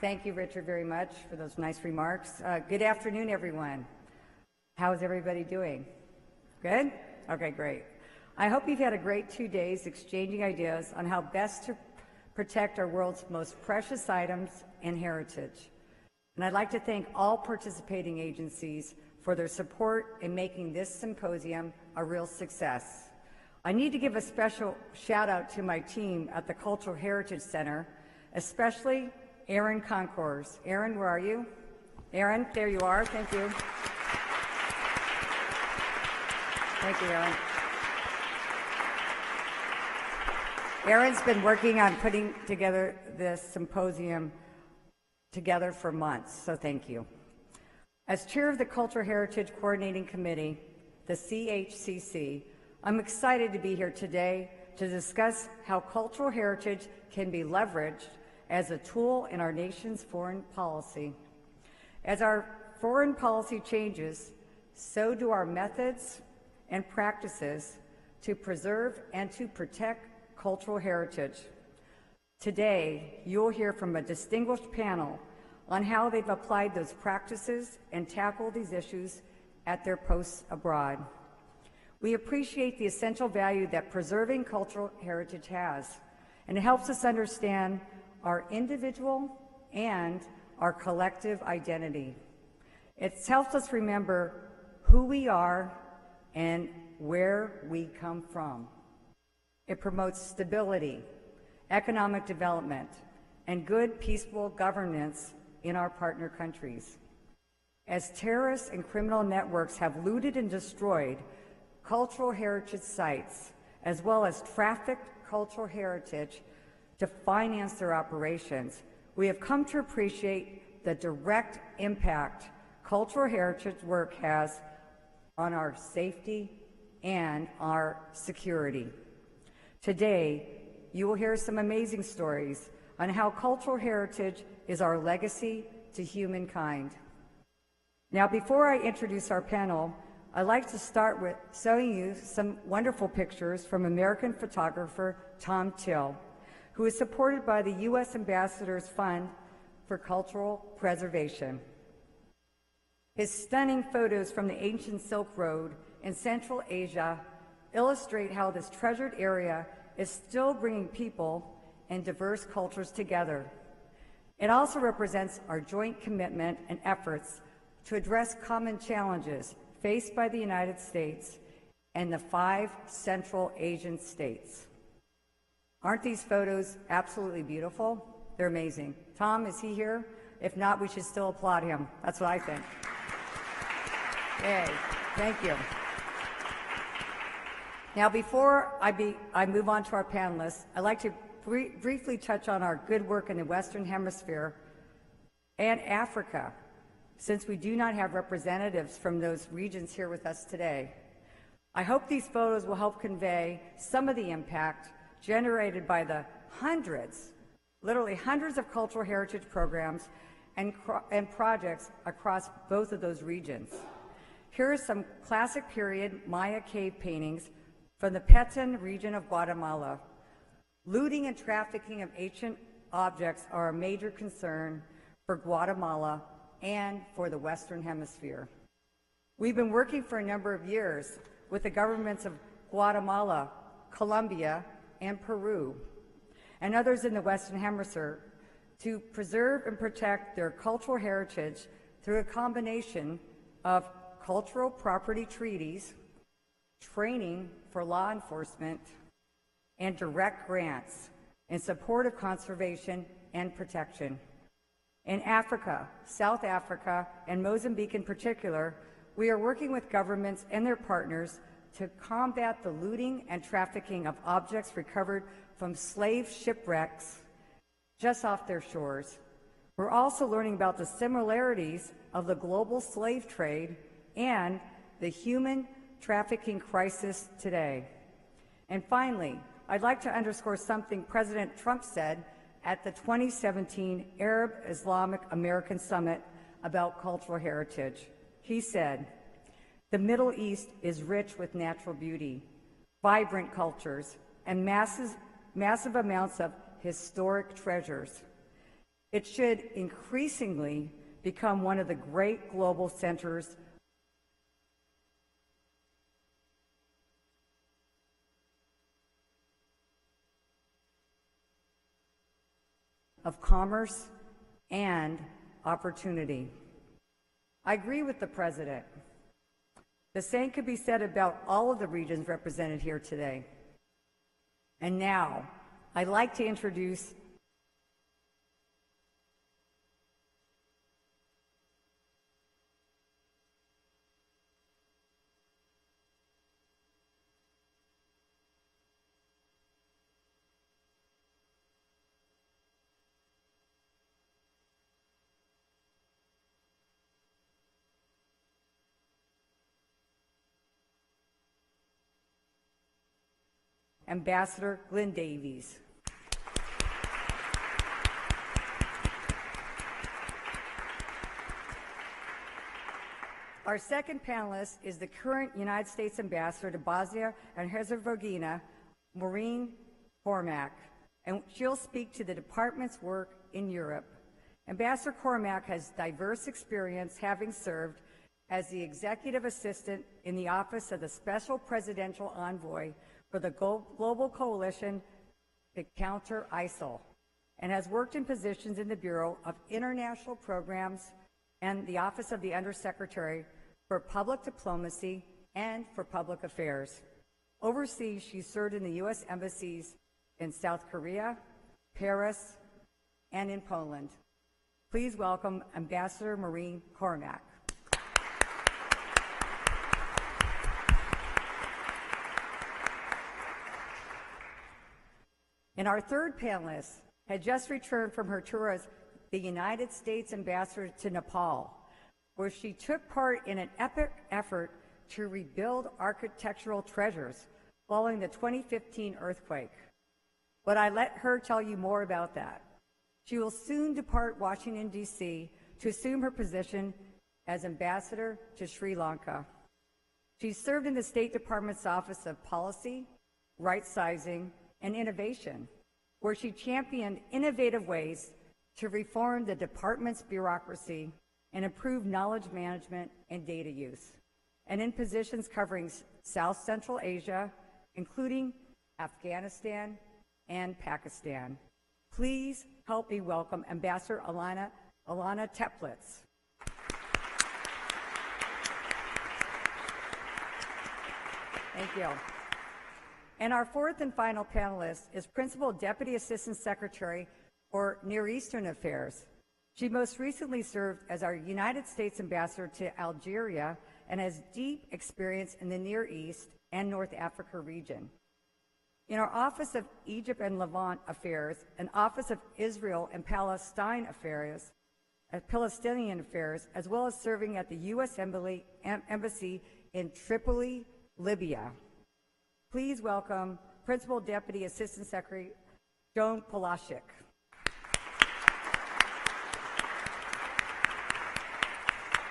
Thank you, Richard, very much for those nice remarks. Good afternoon, everyone. How's everybody doing? Good? Okay, great. I hope you've had a great 2 days exchanging ideas on how best to protect our world's most precious items and heritage. And I'd like to thank all participating agencies for their support in making this symposium a real success. I need to give a special shout out to my team at the Cultural Heritage Center, especially Erin Concours. Erin, where are you? Erin, there you are. Thank you. Thank you, Erin. Erin's been working on putting together this symposium together for months, so thank you. As chair of the Cultural Heritage Coordinating Committee, the CHCC, I'm excited to be here today to discuss how cultural heritage can be leveraged as a tool in our nation's foreign policy. As our foreign policy changes, so do our methods and practices to preserve and to protect cultural heritage. Today, you'll hear from a distinguished panel on how they've applied those practices and tackled these issues at their posts abroad. We appreciate the essential value that preserving cultural heritage has, and it helps us understand our individual and our collective identity. It helps us remember who we are and where we come from. It promotes stability, economic development, and good, peaceful governance in our partner countries. As terrorists and criminal networks have looted and destroyed cultural heritage sites, as well as trafficked cultural heritage to finance their operations, we have come to appreciate the direct impact cultural heritage work has on our safety and our security. Today, you will hear some amazing stories on how cultural heritage is our legacy to humankind. Now, before I introduce our panel, I'd like to start with showing you some wonderful pictures from American photographer Tom Till, who is supported by the U.S. Ambassador's Fund for Cultural Preservation. His stunning photos from the ancient Silk Road in Central Asia illustrate how this treasured area is still bringing people and diverse cultures together. It also represents our joint commitment and efforts to address common challenges faced by the United States and the 5 Central Asian states. Aren't these photos absolutely beautiful? They're amazing. Tom, is he here? If not, we should still applaud him. That's what I think. Yay, thank you. Now, before I move on to our panelists, I'd like to briefly touch on our good work in the Western Hemisphere and Africa, since we do not have representatives from those regions here with us today. I hope these photos will help convey some of the impact generated by the hundreds, literally hundreds of cultural heritage programs and projects across both of those regions. Here are some classic period Maya cave paintings from the Petén region of Guatemala. Looting and trafficking of ancient objects are a major concern for Guatemala and for the Western Hemisphere. We've been working for a number of years with the governments of Guatemala, Colombia, and Peru, and others in the Western Hemisphere to preserve and protect their cultural heritage through a combination of cultural property treaties, training for law enforcement, and direct grants in support of conservation and protection. In Africa, South Africa, and Mozambique in particular, we are working with governments and their partners to combat the looting and trafficking of objects recovered from slave shipwrecks just off their shores. We're also learning about the similarities of the global slave trade and the human trafficking crisis today. And finally, I'd like to underscore something President Trump said at the 2017 Arab Islamic American Summit about cultural heritage. He said, "The Middle East is rich with natural beauty, vibrant cultures, and massive amounts of historic treasures. It should increasingly become one of the great global centers of commerce and opportunity. I agree with the President. The same could be said about all of the regions represented here today. And now, I'd like to introduce Ambassador Glenn Davies. Our second panelist is the current United States Ambassador to Bosnia and Herzegovina, Maureen Cormack, and she'll speak to the department's work in Europe. Ambassador Cormack has diverse experience, having served as the executive assistant in the Office of the Special Presidential Envoy for the Global Coalition to Counter ISIL, and has worked in positions in the Bureau of International Programs and the Office of the Undersecretary for Public Diplomacy and for Public Affairs. Overseas, she served in the U.S. embassies in South Korea, Paris, and in Poland. Please welcome Ambassador Maureen Cormack. And our third panelist had just returned from her tour as the United States Ambassador to Nepal, where she took part in an epic effort to rebuild architectural treasures following the 2015 earthquake. But I let her tell you more about that. She will soon depart Washington, D.C. to assume her position as Ambassador to Sri Lanka. She served in the State Department's Office of Policy, Right-Sizing, and Innovation, where she championed innovative ways to reform the department's bureaucracy and improve knowledge management and data use, and in positions covering South Central Asia, including Afghanistan and Pakistan. Please help me welcome Ambassador Ilana Teplitz. Thank you. And our fourth and final panelist is Principal Deputy Assistant Secretary for Near Eastern Affairs. She most recently served as our United States Ambassador to Algeria and has deep experience in the Near East and North Africa region. In our Office of Egypt and Levant Affairs and Office of Israel and Palestinian Affairs, as well as serving at the U.S. Embassy in Tripoli, Libya. Please welcome Principal Deputy Assistant Secretary Joan Polashik.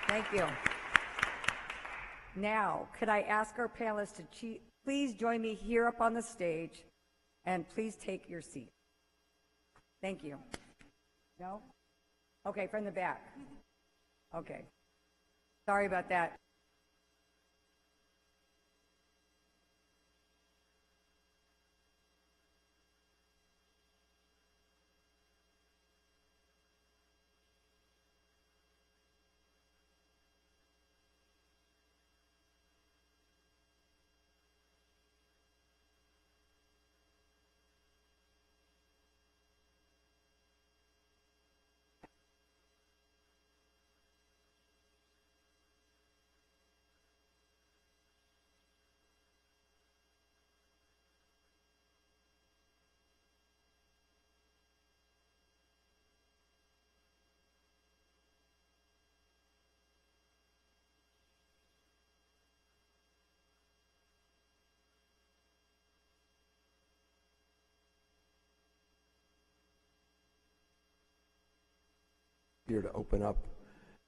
Thank you. Now, could I ask our panelists to please join me here up on the stage, and please take your seat. Thank you. No? Okay, from the back. Okay. Sorry about that. Here to open up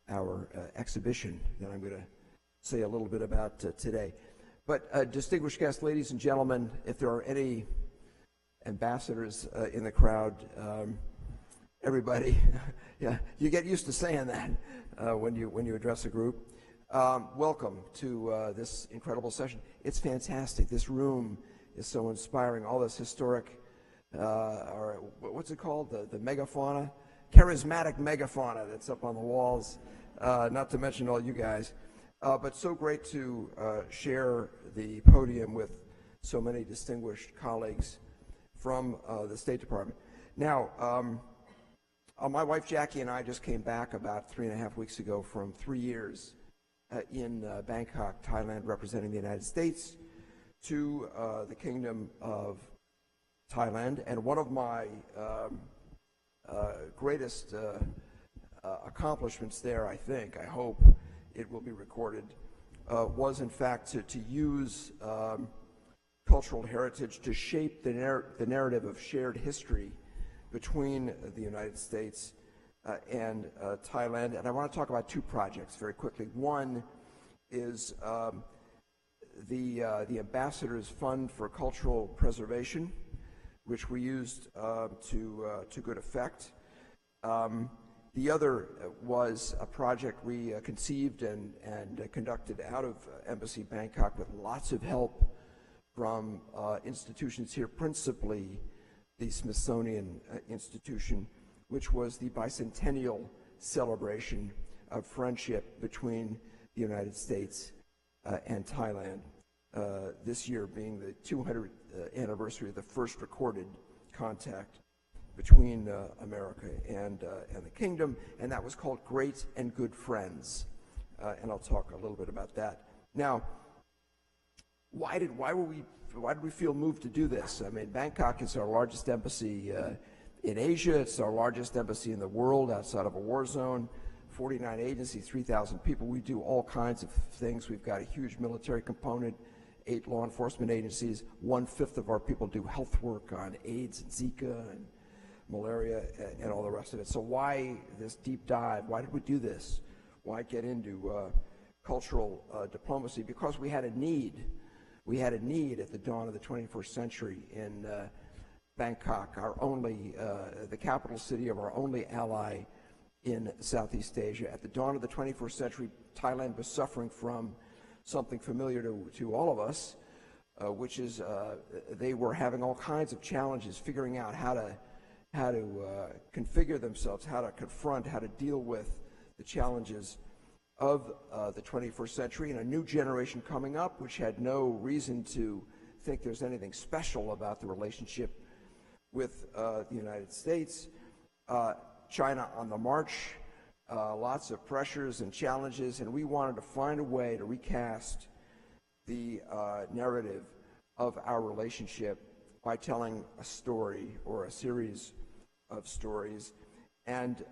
our exhibition that I'm going to say a little bit about today. But distinguished guests, ladies and gentlemen, if there are any ambassadors in the crowd, everybody. Yeah, you get used to saying that when you address a group. Welcome to this incredible session. It's fantastic. This room is so inspiring. All this historic, or what's it called? The megafauna, charismatic megafauna that's up on the walls. Not to mention all you guys. But so great to share the podium with so many distinguished colleagues from the State Department. Now, my wife Jackie and I just came back about 3.5 weeks ago from 3 years in Bangkok, Thailand, representing the United States to the Kingdom of Thailand. And one of my greatest accomplishments there, I hope it will be recorded, was in fact to use cultural heritage to shape the narrative of shared history between the United States and Thailand. And I want to talk about 2 projects very quickly. One is the Ambassador's Fund for Cultural Preservation, which we used to good effect. The other was a project we conceived and conducted out of Embassy Bangkok with lots of help from institutions here, principally the Smithsonian Institution, which was the bicentennial celebration of friendship between the United States and Thailand, this year being the 200th anniversary of the first recorded contact between America and the Kingdom, and that was called Great and Good Friends, and I'll talk a little bit about that. Now, why did we feel moved to do this? I mean, Bangkok is our largest embassy in Asia. It's our largest embassy in the world outside of a war zone. 49 agencies, 3,000 people. We do all kinds of things. We've got a huge military component, 8 law enforcement agencies. 1/5 of our people do health work on AIDS and Zika and malaria and all the rest of it. So why this deep dive? Why did we do this? Why get into cultural diplomacy? Because we had a need. We had a need at the dawn of the 21st century in Bangkok, the capital city of our only ally in Southeast Asia. At the dawn of the 21st century, Thailand was suffering from something familiar to all of us, which is they were having all kinds of challenges figuring out how to configure themselves, how to confront, how to deal with the challenges of the 21st century, and a new generation coming up which had no reason to think there's anything special about the relationship with the United States. China on the march, lots of pressures and challenges, and we wanted to find a way to recast the narrative of our relationship by telling a story or a series of stories. And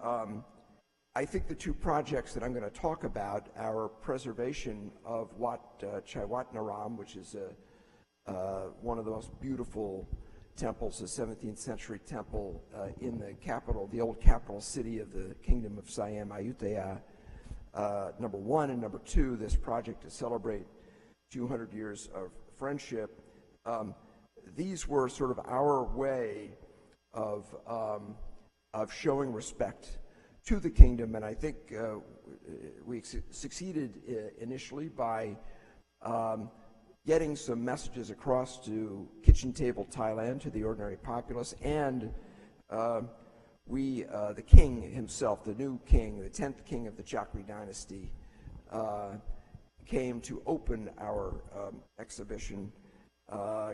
I think the 2 projects that I'm going to talk about, our preservation of Wat Chai Wat Naram, which is one of the most beautiful temples, a 17th century temple in the capital, the old capital city of the Kingdom of Siam, Ayutthaya, number 1, and number 2, this project to celebrate 200 years of friendship. These were sort of our way of showing respect to the Kingdom, and I think we succeeded initially by getting some messages across to kitchen table Thailand, to the ordinary populace, and the king himself, the new king, the 10th king of the Chakri dynasty, came to open our exhibition,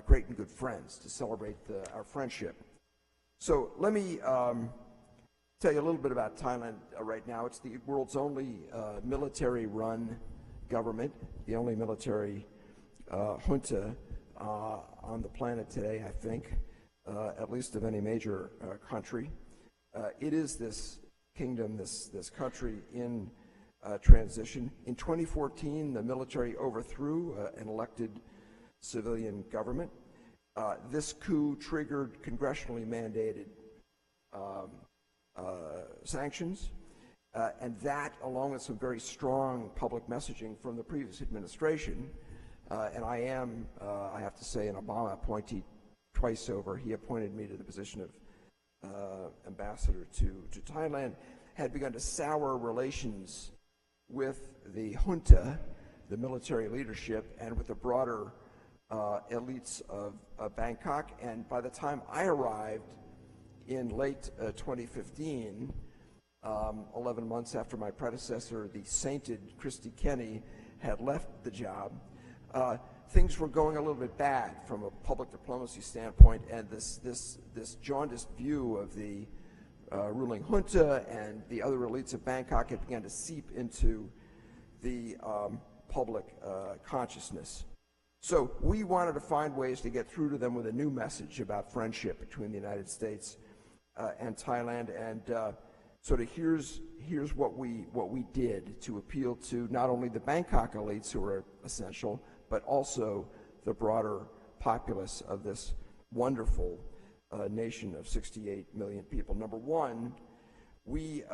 Great and Good Friends, to celebrate our friendship. So let me tell you a little bit about Thailand right now. It's the world's only military-run government, the only military junta on the planet today, I think, at least of any major country. It is this kingdom, this country in transition. In 2014, the military overthrew an elected civilian government. This coup triggered congressionally mandated sanctions, and that, along with some very strong public messaging from the previous administration, and I am, I have to say, an Obama appointee twice over. He appointed me to the position of ambassador to Thailand, had begun to sour relations with the junta, the military leadership, and with the broader elites of Bangkok. And by the time I arrived in late 2015, 11 months after my predecessor, the sainted Christy Kenny, had left the job, things were going a little bit bad from a public diplomacy standpoint, and this jaundiced view of the ruling junta and the other elites of Bangkok had begun to seep into the public consciousness. So we wanted to find ways to get through to them with a new message about friendship between the United States and Thailand, and sort of here's what we did to appeal to not only the Bangkok elites, who are essential, but also the broader populace of this wonderful nation of 68 million people. Number one, we,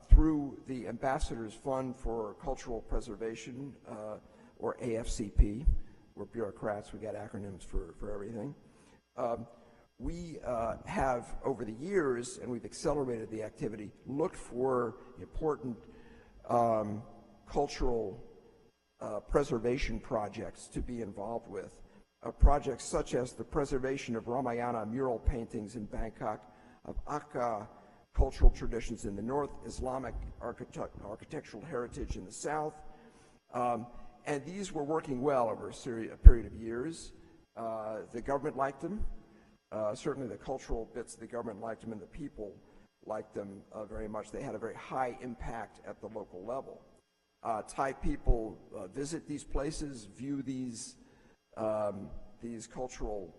through the Ambassador's Fund for Cultural Preservation, or AFCP, we're bureaucrats, we got acronyms for everything. We have, over the years, and we've accelerated the activity, looked for important cultural preservation projects to be involved with. Projects such as the preservation of Ramayana mural paintings in Bangkok, of Akka cultural traditions in the north, Islamic architectural heritage in the south. And these were working well over a period of years. The government liked them. Certainly the cultural bits of the government liked them, and the people liked them very much. They had a very high impact at the local level. Thai people visit these places, view these cultural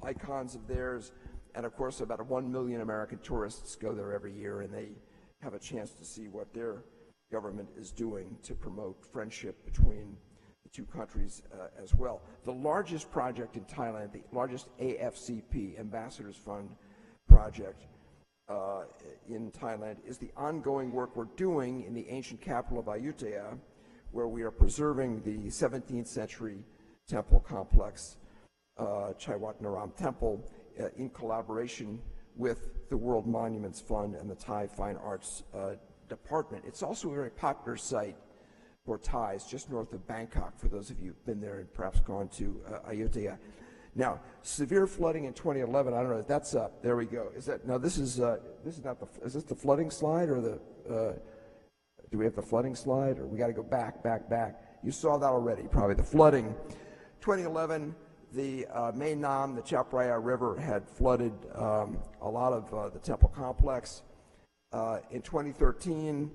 icons of theirs, and of course about 1 million American tourists go there every year, and they have a chance to see what their government is doing to promote friendship between the two countries as well. The largest project in Thailand, the largest AFCP, Ambassadors Fund project in Thailand, is the ongoing work we're doing in the ancient capital of Ayutthaya, where we are preserving the 17th century temple complex, Chaiwat Naram Temple, in collaboration with the World Monuments Fund and the Thai Fine Arts Department. It's also a very popular site for Thais, just north of Bangkok, for those of you who've been there and perhaps gone to Ayutthaya. Now, severe flooding in 2011, I don't know if that's up. There we go. Is that, now this is not the, is this the flooding slide, or the, do we have the flooding slide, or we got to go back? You saw that already, probably, the flooding. 2011, the Mae Nam, the Chao Phraya River, had flooded a lot of the temple complex. In 2013,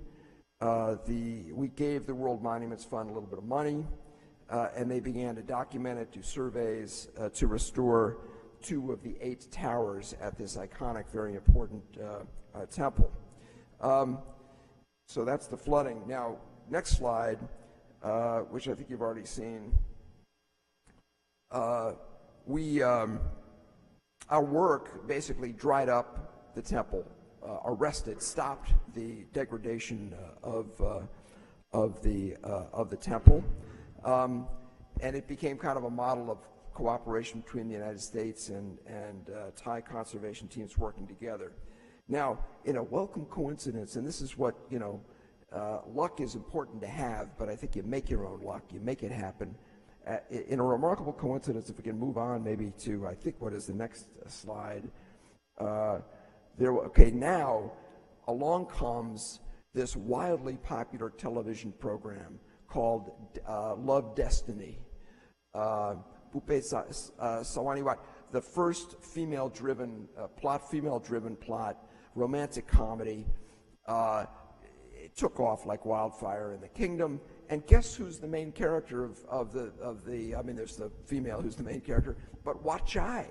we gave the World Monuments Fund a little bit of money, and they began to document it, do surveys to restore 2 of the 8 towers at this iconic, very important temple. So that's the flooding. Now, next slide, which I think you've already seen. Our work basically dried up the temple, arrested, stopped the degradation of the temple, and it became kind of a model of cooperation between the United States and Thai conservation teams working together. Now, in a welcome coincidence, and this is what, luck is important to have, but I think you make your own luck, you make it happen. In a remarkable coincidence, if we can move on maybe to, I think, what is the next slide. Now along comes this wildly popular television program called Love Destiny. Bupe Sawaniwat, the first female-driven plot, romantic comedy. It took off like wildfire in the kingdom. And guess who's the main character of the I mean, there's the female who's the main character, but Wat Chai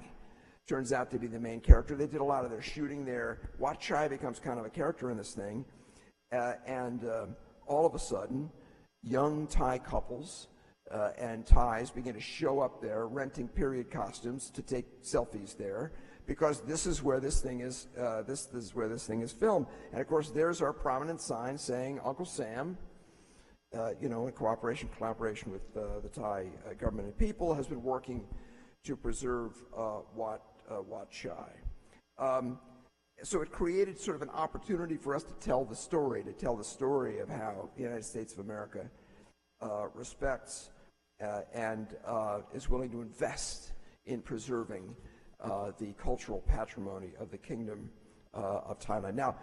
turns out to be the main character. They did a lot of their shooting there. Wat Chai becomes kind of a character in this thing, and all of a sudden, young Thai couples and Thais begin to show up there, renting period costumes to take selfies there, because this is where this thing is. This is where this thing is filmed. And of course, there's our prominent sign saying Uncle Sam, in collaboration with the Thai government and people, has been working to preserve Wat Chai. So it created sort of an opportunity for us to tell the story of how the United States of America respects and is willing to invest in preserving the cultural patrimony of the Kingdom of Thailand. Now,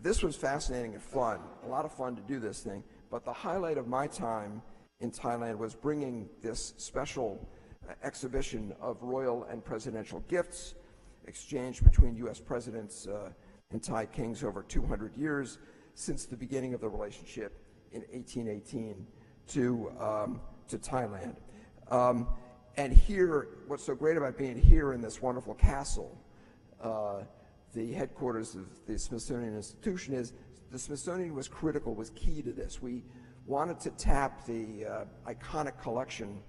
this was fascinating and fun, a lot of fun to do this thing, but the highlight of my time in Thailand was bringing this special exhibition of royal and presidential gifts exchanged between U.S. presidents and Thai kings over 200 years since the beginning of the relationship in 1818 to Thailand. And here, what's so great about being here in this wonderful castle, the headquarters of the Smithsonian Institution, is the Smithsonian was critical, was key to this. We wanted to tap the iconic collection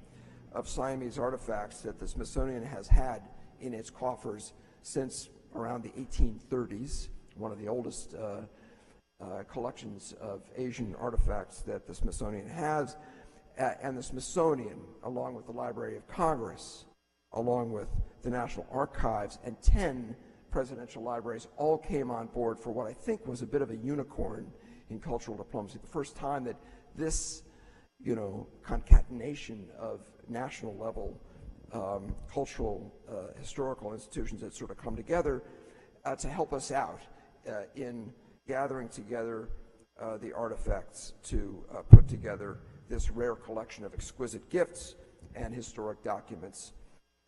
of Siamese artifacts that the Smithsonian has had in its coffers since around the 1830s, one of the oldest collections of Asian artifacts that the Smithsonian has. And the Smithsonian, along with the Library of Congress, along with the National Archives, and 10 presidential libraries all came on board for what I think was a bit of a unicorn in cultural diplomacy. The first time that this, concatenation of national level cultural historical institutions had sort of come together to help us out in gathering together the artifacts to put together this rare collection of exquisite gifts and historic documents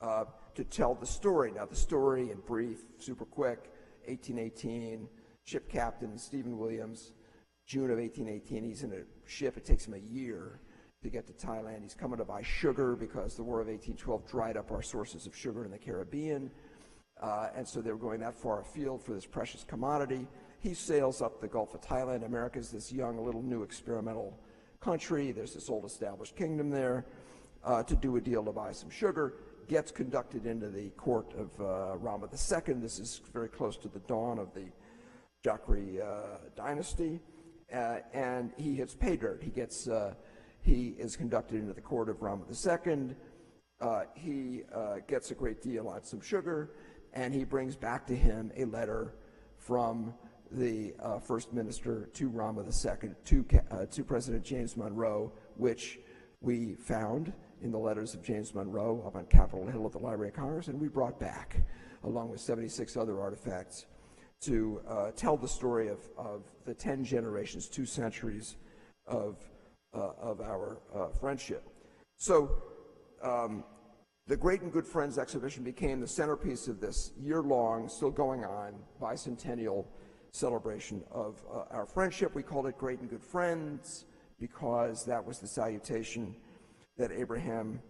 to tell the story. Now, the story in brief, super quick: 1818, ship captain Stephen Williams, June of 1818, he's in a ship. It takes him a year to get to Thailand. He's coming to buy sugar because the War of 1812 dried up our sources of sugar in the Caribbean, and so they were going that far afield for this precious commodity. He sails up the Gulf of Thailand. America's this young, little new experimental country. There's this old established kingdom there to do a deal to buy some sugar. Gets conducted into the court of Rama II. This is very close to the dawn of the Chakri dynasty, and he hits pay dirt. He is conducted into the court of Rama II. He gets a great deal on some sugar, and he brings back to him a letter from the first minister to Rama II, to President James Monroe, which we found in the letters of James Monroe up on Capitol Hill at the Library of Congress, and we brought back, along with 76 other artifacts, to tell the story of the 10 generations, 2 centuries of our friendship. So the Great and Good Friends exhibition became the centerpiece of this year-long, still going on, bicentennial celebration of our friendship. We called it Great and Good Friends because that was the salutation that Abraham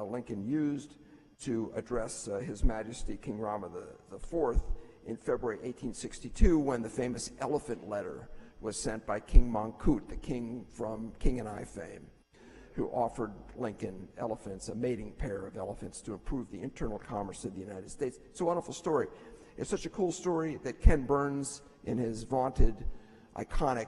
Lincoln used to address His Majesty King Rama IV in February 1862, when the famous elephant letter was sent by King Mongkut, the king from King and I fame, who offered Lincoln elephants, a mating pair of elephants, to improve the internal commerce of the United States. It's a wonderful story. It's such a cool story that Ken Burns, in his vaunted, iconic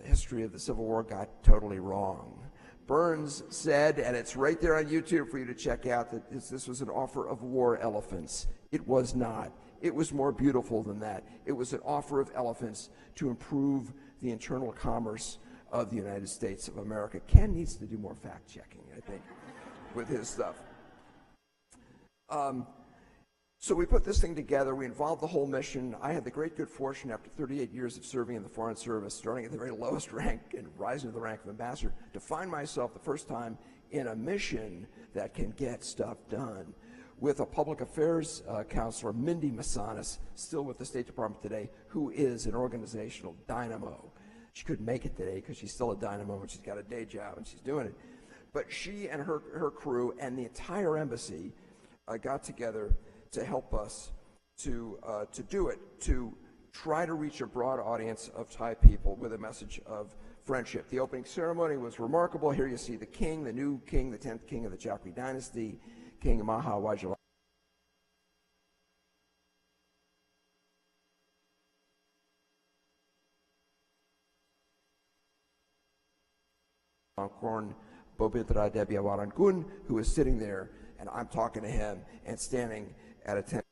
history of the Civil War, got totally wrong. Burns said, and it's right there on YouTube for you to check out, that this was an offer of war elephants. It was not. It was more beautiful than that. It was an offer of elephants to improve the internal commerce of the United States of America. Ken needs to do more fact-checking, I think, with his stuff. So we put this thing together. We involved the whole mission. I had the great good fortune, after 38 years of serving in the Foreign Service, starting at the very lowest rank and rising to the rank of ambassador, to find myself the first time in a mission that can get stuff done, with a public affairs counselor, Mindy Masanis, still with the State Department today, who is an organizational dynamo. She couldn't make it today because she's still a dynamo and she's got a day job and she's doing it. But she and her crew and the entire embassy got together to help us to do it, to try to reach a broad audience of Thai people with a message of friendship. The opening ceremony was remarkable. Here you see the king, the new king, the 10th king of the Chakri dynasty, King Maha Vajiralongkorn, Bobitra Debiawarangun, who is sitting there, and I'm talking to him, and standing at attention.